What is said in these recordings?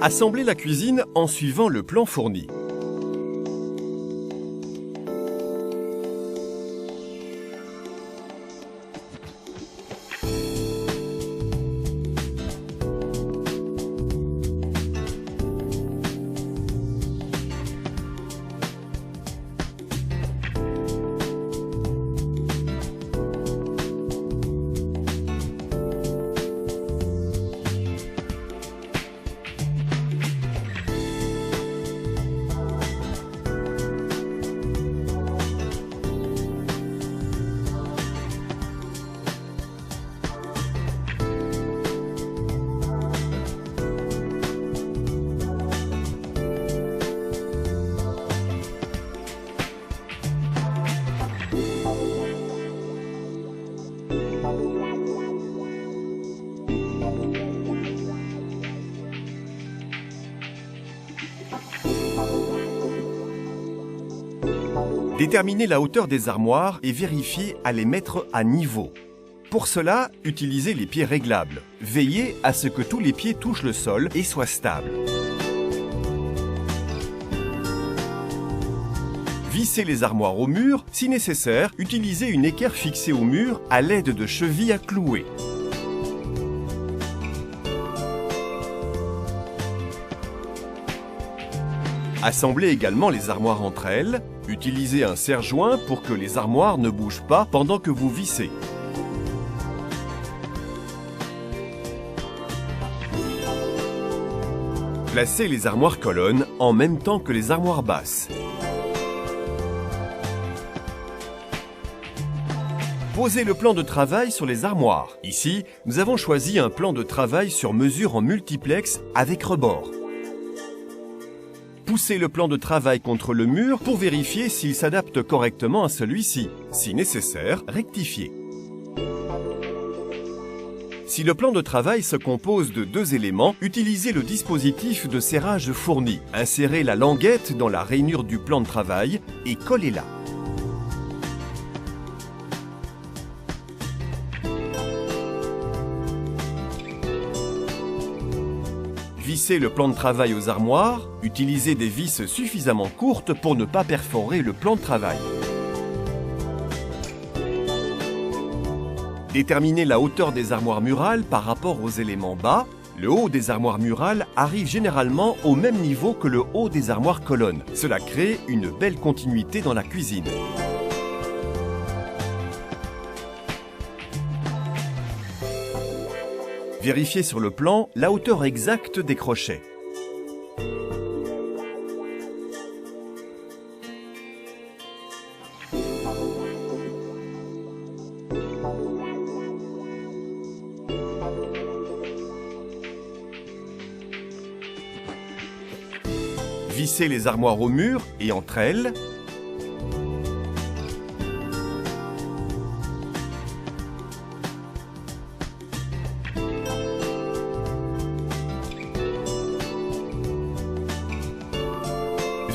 Assemblez la cuisine en suivant le plan fourni. Déterminez la hauteur des armoires et vérifiez à les mettre à niveau. Pour cela, utilisez les pieds réglables. Veillez à ce que tous les pieds touchent le sol et soient stables. Vissez les armoires au mur. Si nécessaire, utilisez une équerre fixée au mur à l'aide de chevilles à clouer. Assemblez également les armoires entre elles. Utilisez un serre-joint pour que les armoires ne bougent pas pendant que vous vissez. Placez les armoires colonnes en même temps que les armoires basses. Posez le plan de travail sur les armoires. Ici, nous avons choisi un plan de travail sur mesure en multiplex avec rebord. Poussez le plan de travail contre le mur pour vérifier s'il s'adapte correctement à celui-ci. Si nécessaire, rectifiez. Si le plan de travail se compose de 2 éléments, utilisez le dispositif de serrage fourni. Insérez la languette dans la rainure du plan de travail et collez-la. Vissez le plan de travail aux armoires. Utilisez des vis suffisamment courtes pour ne pas perforer le plan de travail. Déterminez la hauteur des armoires murales par rapport aux éléments bas. Le haut des armoires murales arrive généralement au même niveau que le haut des armoires colonnes. Cela crée une belle continuité dans la cuisine. Vérifiez sur le plan la hauteur exacte des crochets. Vissez les armoires au mur et entre elles.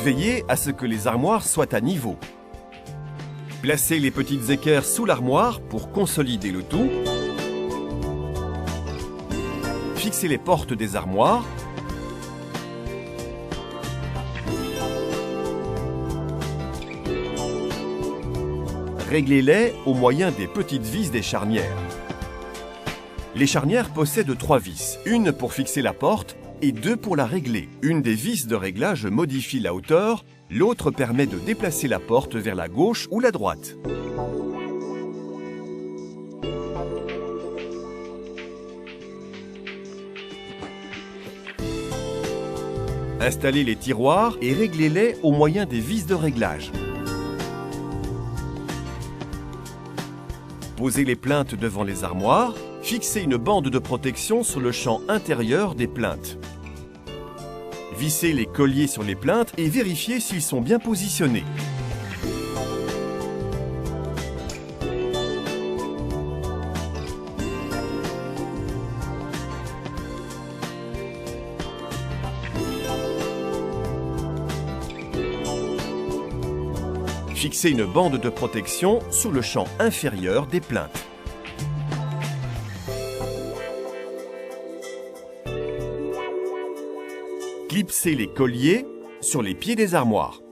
Veillez à ce que les armoires soient à niveau. Placez les petites équerres sous l'armoire pour consolider le tout. Fixez les portes des armoires. Réglez-les au moyen des petites vis des charnières. Les charnières possèdent 3 vis, une pour fixer la porte et 2 pour la régler. Une des vis de réglage modifie la hauteur, l'autre permet de déplacer la porte vers la gauche ou la droite. Installez les tiroirs et réglez-les au moyen des vis de réglage. Posez les plaintes devant les armoires. Fixez une bande de protection sur le champ intérieur des plaintes. Vissez les colliers sur les plaintes et vérifiez s'ils sont bien positionnés. Fixez une bande de protection sur le champ inférieur des plaintes. clipser les colliers sur les pieds des armoires.